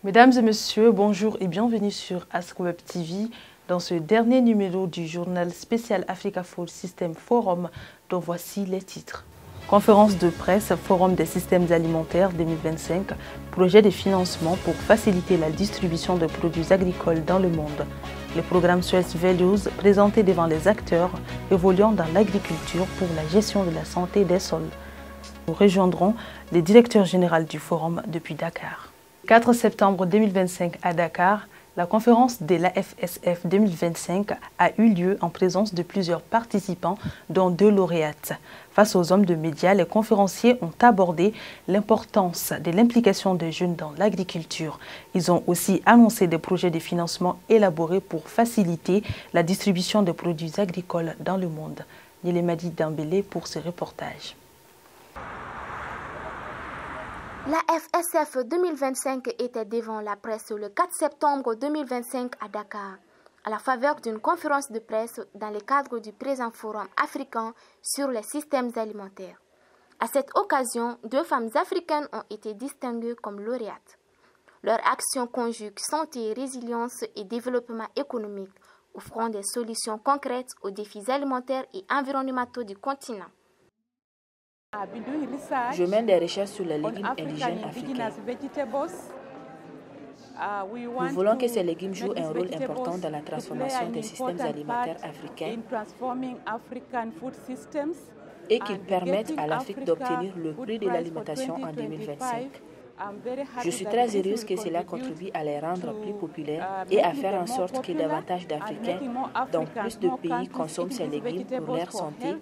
Mesdames et messieurs, bonjour et bienvenue sur AskWeb TV dans ce dernier numéro du journal spécial Africa Food System Forum dont voici les titres. Conférence de presse, Forum des systèmes alimentaires 2025, projet de financement pour faciliter la distribution de produits agricoles dans le monde. Le programme Soils Values présenté devant les acteurs évoluant dans l'agriculture pour la gestion de la santé des sols. Nous rejoindrons le directeur général du forum depuis Dakar. 4 septembre 2025 à Dakar, la conférence de l'AFSF 2025 a eu lieu en présence de plusieurs participants, dont 2 lauréates. Face aux hommes de médias, les conférenciers ont abordé l'importance de l'implication des jeunes dans l'agriculture. Ils ont aussi annoncé des projets de financement élaborés pour faciliter la distribution de produits agricoles dans le monde. Nilemadi Dambélé pour ce reportage. La FSF 2025 était devant la presse le 4 septembre 2025 à Dakar, à la faveur d'une conférence de presse dans le cadre du présent forum africain sur les systèmes alimentaires. À cette occasion, 2 femmes africaines ont été distinguées comme lauréates. Leur action conjugue santé, résilience et développement économique, offrant des solutions concrètes aux défis alimentaires et environnementaux du continent. Je mène des recherches sur les légumes indigènes africains. Nous voulons que ces légumes jouent un rôle important dans la transformation des systèmes alimentaires africains et qu'ils permettent à l'Afrique d'obtenir le prix de l'alimentation en 2025. Je suis très heureuse que cela contribue à les rendre plus populaires et à faire en sorte que davantage d'Africains, dans plus de pays, consomment ces légumes pour leur santé,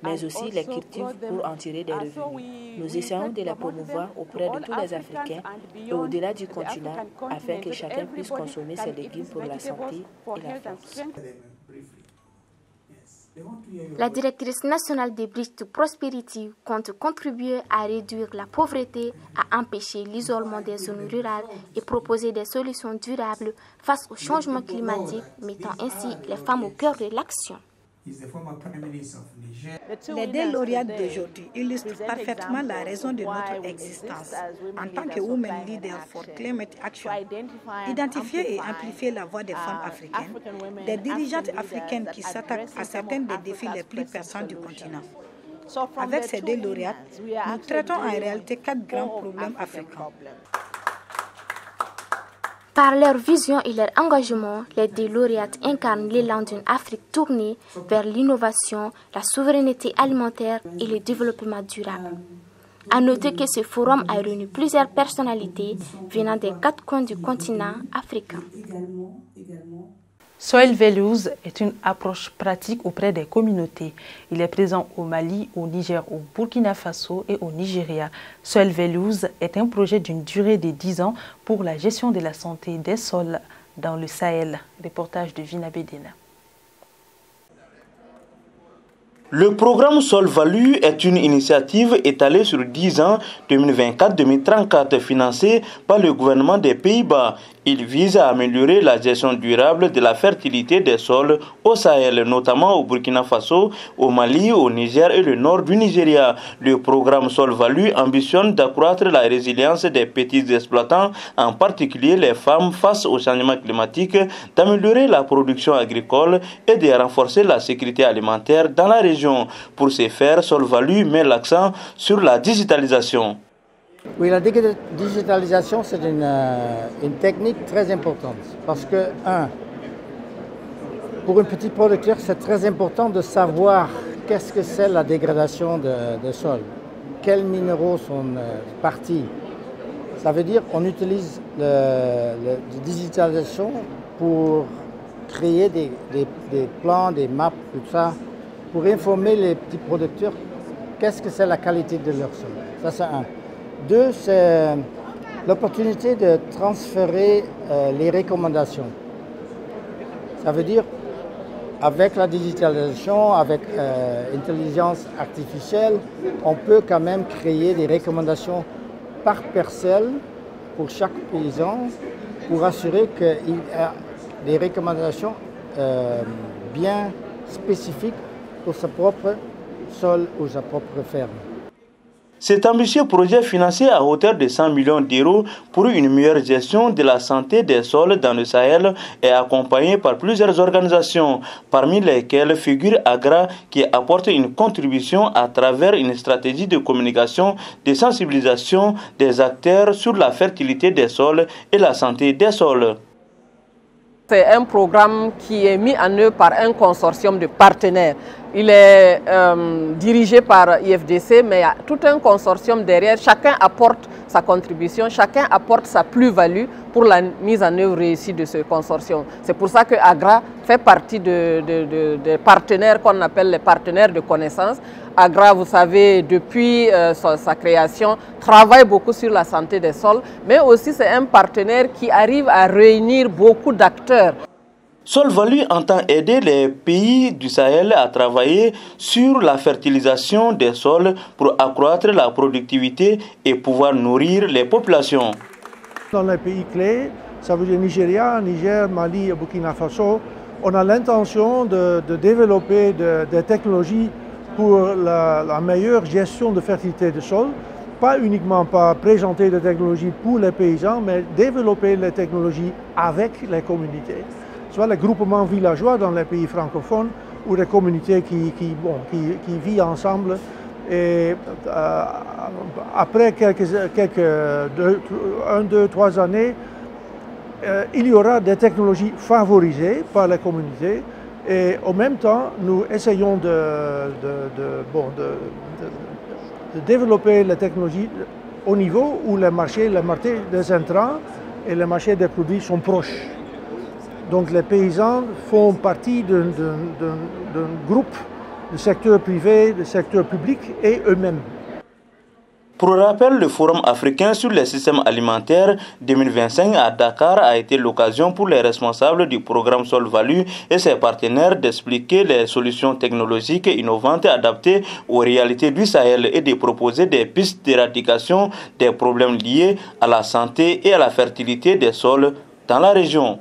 mais aussi les cultivent pour en tirer des revenus. Nous essayons de la promouvoir auprès de tous les Africains et au-delà du continent afin que chacun puisse consommer ces légumes pour la santé et la force. La directrice nationale des Bridges to Prosperity compte contribuer à réduire la pauvreté, à empêcher l'isolement des zones rurales et proposer des solutions durables face au changement climatique, mettant ainsi les femmes au cœur de l'action. Les 2 lauréates d'aujourd'hui illustrent parfaitement la raison de notre existence en tant que Women Leaders for Climate Action. Identifier et amplifier la voix des femmes africaines, des dirigeantes africaines qui s'attaquent à certains des défis les plus pressants du continent. Avec ces 2 lauréates, nous traitons en réalité 4 grands problèmes africains. Par leur vision et leur engagement, les 2 lauréates incarnent l'élan d'une Afrique tournée vers l'innovation, la souveraineté alimentaire et le développement durable. À noter que ce forum a réuni plusieurs personnalités venant des 4 coins du continent africain. Soil Values est une approche pratique auprès des communautés. Il est présent au Mali, au Niger, au Burkina Faso et au Nigeria. Soil Values est un projet d'une durée de 10 ans pour la gestion de la santé des sols dans le Sahel. Reportage de Vina Bedena. Le programme Sol Value est une initiative étalée sur 10 ans 2024-2034 financée par le gouvernement des Pays-Bas. Il vise à améliorer la gestion durable de la fertilité des sols au Sahel, notamment au Burkina Faso, au Mali, au Niger et le nord du Nigeria. Le programme Sol Value ambitionne d'accroître la résilience des petits exploitants, en particulier les femmes face au changement climatique, d'améliorer la production agricole et de renforcer la sécurité alimentaire dans la région. Pour ce faire, Sol Value met l'accent sur la digitalisation. Oui, la digitalisation, c'est une technique très importante parce que, pour un petit producteur, c'est très important de savoir qu'est-ce que c'est la dégradation de sol, quels minéraux sont partis. Ça veut dire qu'on utilise la digitalisation pour créer des plans, des maps, tout ça, pour informer les petits producteurs qu'est-ce que c'est la qualité de leur sol. Ça, c'est 1. 2, c'est l'opportunité de transférer les recommandations. Ça veut dire, avec la digitalisation, avec l'intelligence artificielle, on peut quand même créer des recommandations par parcelle pour chaque paysan pour assurer qu'il y a des recommandations bien spécifiques pour sa propre sol ou sa propre ferme. Cet ambitieux projet financé à hauteur de 100 millions d'euros pour une meilleure gestion de la santé des sols dans le Sahel est accompagné par plusieurs organisations, parmi lesquelles figure AGRA qui apporte une contribution à travers une stratégie de communication, de sensibilisation des acteurs sur la fertilité des sols et la santé des sols. C'est un programme qui est mis en œuvre par un consortium de partenaires. Il est dirigé par IFDC, mais il y a tout un consortium derrière. Chacun apporte sa contribution, chacun apporte sa plus-value pour la mise en œuvre réussie de ce consortium. C'est pour ça que AGRA fait partie des partenaires qu'on appelle les partenaires de connaissance. AGRA, vous savez, depuis sa création, travaille beaucoup sur la santé des sols, mais aussi c'est un partenaire qui arrive à réunir beaucoup d'acteurs. Solvalu entend aider les pays du Sahel à travailler sur la fertilisation des sols pour accroître la productivité et pouvoir nourrir les populations. Dans les pays clés, ça veut dire Nigeria, Niger, Mali et Burkina Faso, on a l'intention de développer des technologies pour la meilleure gestion de fertilité des sols, pas uniquement par présenter des technologies pour les paysans, mais développer les technologies avec les communautés. Soit les groupements villageois dans les pays francophones ou des communautés qui vivent ensemble. Et après un, deux, 3 années, il y aura des technologies favorisées par les communautés. Et en même temps, nous essayons de développer les technologies au niveau où les marchés des intrants et les marchés des produits sont proches. Donc les paysans font partie d'un groupe du secteur privé, du secteur public et eux-mêmes. Pour rappel, le Forum africain sur les systèmes alimentaires 2025 à Dakar a été l'occasion pour les responsables du programme Solvalu et ses partenaires d'expliquer les solutions technologiques innovantes adaptées aux réalités du Sahel et de proposer des pistes d'éradication des problèmes liés à la santé et à la fertilité des sols dans la région.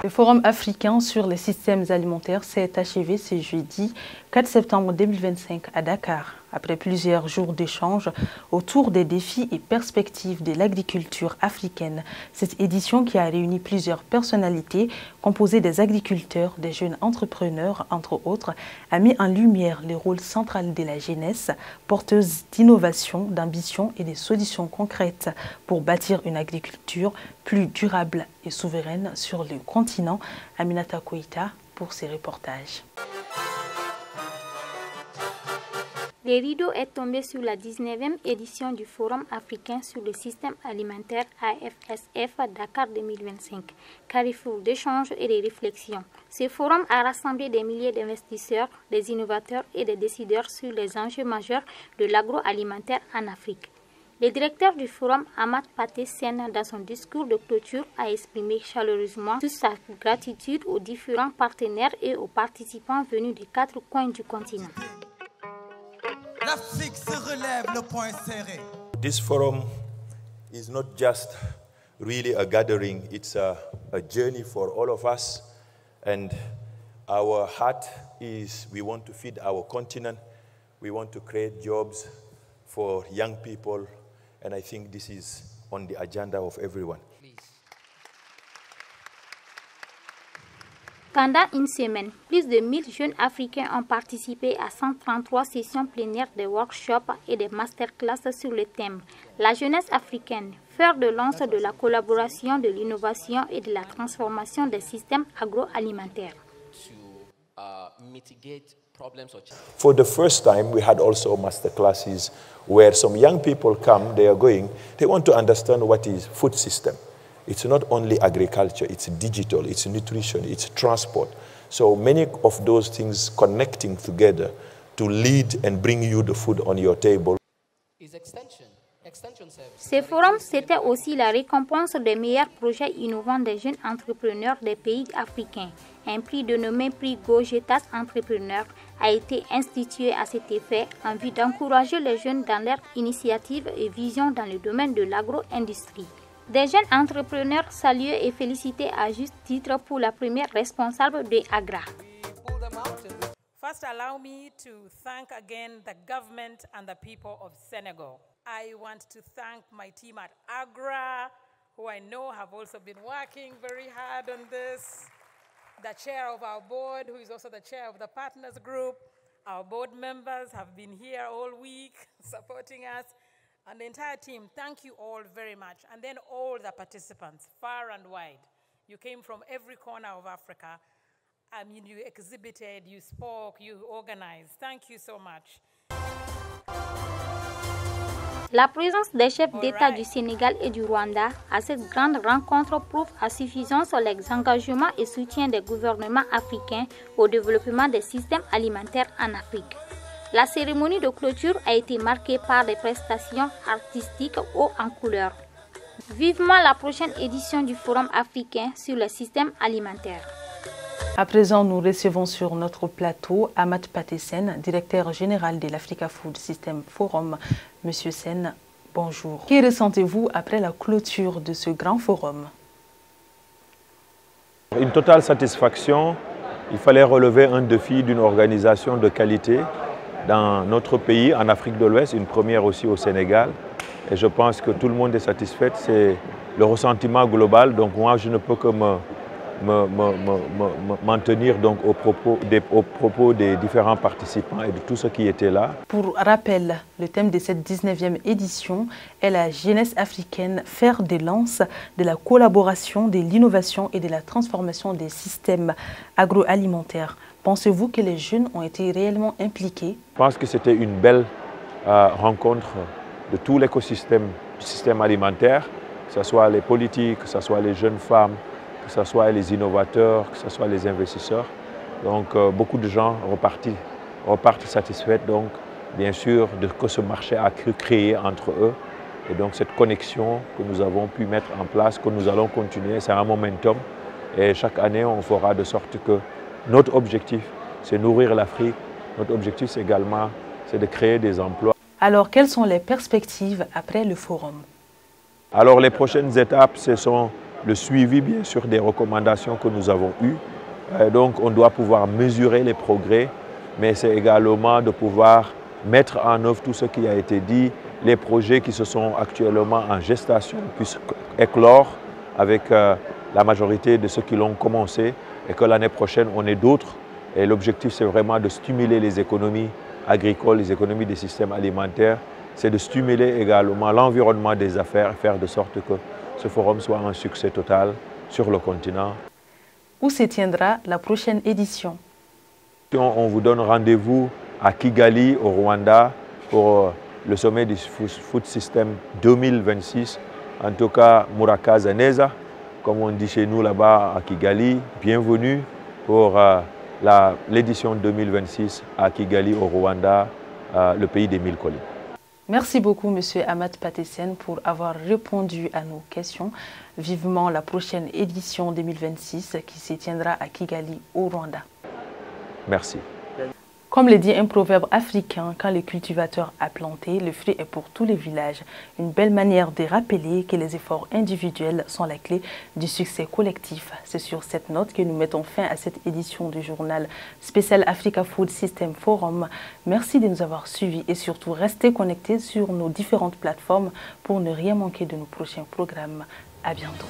Le Forum africain sur les systèmes alimentaires s'est achevé ce jeudi 4 septembre 2025 à Dakar. Après plusieurs jours d'échanges autour des défis et perspectives de l'agriculture africaine, cette édition qui a réuni plusieurs personnalités composées des agriculteurs, des jeunes entrepreneurs, entre autres, a mis en lumière le rôle central de la jeunesse, porteuse d'innovation, d'ambition et de solutions concrètes pour bâtir une agriculture plus durable et souveraine sur le continent. Aminata Koïta pour ses reportages. Le rideau est tombé sur la 19e édition du Forum africain sur le système alimentaire AFSF Dakar 2025, carrefour d'échanges et de réflexions. Ce forum a rassemblé des milliers d'investisseurs, des innovateurs et des décideurs sur les enjeux majeurs de l'agroalimentaire en Afrique. Le directeur du forum, Ahmad Paté Sen, dans son discours de clôture, a exprimé chaleureusement toute sa gratitude aux différents partenaires et aux participants venus des 4 coins du continent. L'Afrique se relève, le point serré. This forum is not just really a gathering, it's a journey for all of us. And our heart is we want to feed our continent, we want to create jobs for young people, and I think this is on the agenda of everyone. Pendant une semaine, plus de 1000 jeunes Africains ont participé à 133 sessions plénières de workshops et de masterclass sur le thème « La jeunesse africaine, fer de lance de la collaboration, de l'innovation et de la transformation des systèmes agroalimentaires ». For the first time, we had also masterclasses where some young people come, they want to understand what is food system. It's not only agriculture, it's digital, it's nutrition, it's transport. So many of those things connecting together to lead and bring you the food on your table. Ce forum, c'était aussi la récompense des meilleurs projets innovants des jeunes entrepreneurs des pays africains. Un prix dénommé Prix Gogetas Entrepreneurs a été institué à cet effet en vue d'encourager les jeunes dans leurs initiatives et visions dans le domaine de l'agro-industrie. Des jeunes entrepreneurs salués et félicités à juste titre pour la première responsable de AGRA. First, allow me to thank again the government and the people of Senegal. I want to thank my team at AGRA, who I know have also been working very hard on this. The chair of our board, who is also the chair of the partners group. Our board members have been here all week supporting us. And the entire team, thank you all very much. And then all the participants, far and wide. You came from every corner of Africa. I mean, you exhibited, you spoke, you organized. Thank you so much. La présence des chefs d'État du Sénégal et du Rwanda à cette grande rencontre prouve à suffisance les engagements et soutiens des gouvernements africains au développement des systèmes alimentaires en Afrique. La cérémonie de clôture a été marquée par des prestations artistiques haut en couleur. Vivement la prochaine édition du Forum africain sur le système alimentaire. À présent, nous recevons sur notre plateau Amath Patesen, directeur général de l'Africa Food System Forum. Monsieur Sen, bonjour. Que ressentez-vous après la clôture de ce grand forum? Une totale satisfaction. Il fallait relever un défi d'une organisation de qualité dans notre pays, en Afrique de l'Ouest, une première aussi au Sénégal. Et je pense que tout le monde est satisfait. C'est le ressentiment global. Donc moi, je ne peux que m'en tenir donc aux propos des différents participants et de tous ceux qui étaient là. Pour rappel, le thème de cette 19e édition est la jeunesse africaine, fer de lance de la collaboration, de l'innovation et de la transformation des systèmes agroalimentaires. Pensez-vous que les jeunes ont été réellement impliqués? Je pense que c'était une belle rencontre de tout l'écosystème du système alimentaire, que ce soit les politiques, que ce soit les jeunes femmes, que ce soit les innovateurs, que ce soit les investisseurs. Donc beaucoup de gens repartent satisfaits, donc bien sûr, de que ce marché a créé entre eux. Et donc cette connexion que nous avons pu mettre en place, que nous allons continuer, c'est un momentum. Et chaque année, on fera de sorte que notre objectif, c'est nourrir l'Afrique. Notre objectif, c'est également de créer des emplois. Alors, quelles sont les perspectives après le forum? Alors, les prochaines étapes, ce sont le suivi, bien sûr, des recommandations que nous avons eues. Donc, on doit pouvoir mesurer les progrès, mais c'est également de pouvoir mettre en œuvre tout ce qui a été dit. Les projets qui se sont actuellement en gestation puissent éclore avec la majorité de ceux qui l'ont commencé et que l'année prochaine, on ait d'autres. Et l'objectif, c'est vraiment de stimuler les économies agricoles, les économies des systèmes alimentaires. C'est de stimuler également l'environnement des affaires et faire de sorte que ce forum soit un succès total sur le continent. Où se tiendra la prochaine édition? On vous donne rendez-vous à Kigali, au Rwanda, pour le sommet du Food System 2026. En tout cas, Murakaza Neza, comme on dit chez nous là-bas à Kigali. Bienvenue pour l'édition 2026 à Kigali, au Rwanda, le pays des 1000 collines. Merci beaucoup, Monsieur Amath Patesen, pour avoir répondu à nos questions. Vivement la prochaine édition 2026 qui se tiendra à Kigali, au Rwanda. Merci. Comme le dit un proverbe africain, quand le cultivateur a planté, le fruit est pour tous les villages. Une belle manière de rappeler que les efforts individuels sont la clé du succès collectif. C'est sur cette note que nous mettons fin à cette édition du journal spécial Africa Food System Forum. Merci de nous avoir suivis et surtout restez connectés sur nos différentes plateformes pour ne rien manquer de nos prochains programmes. À bientôt.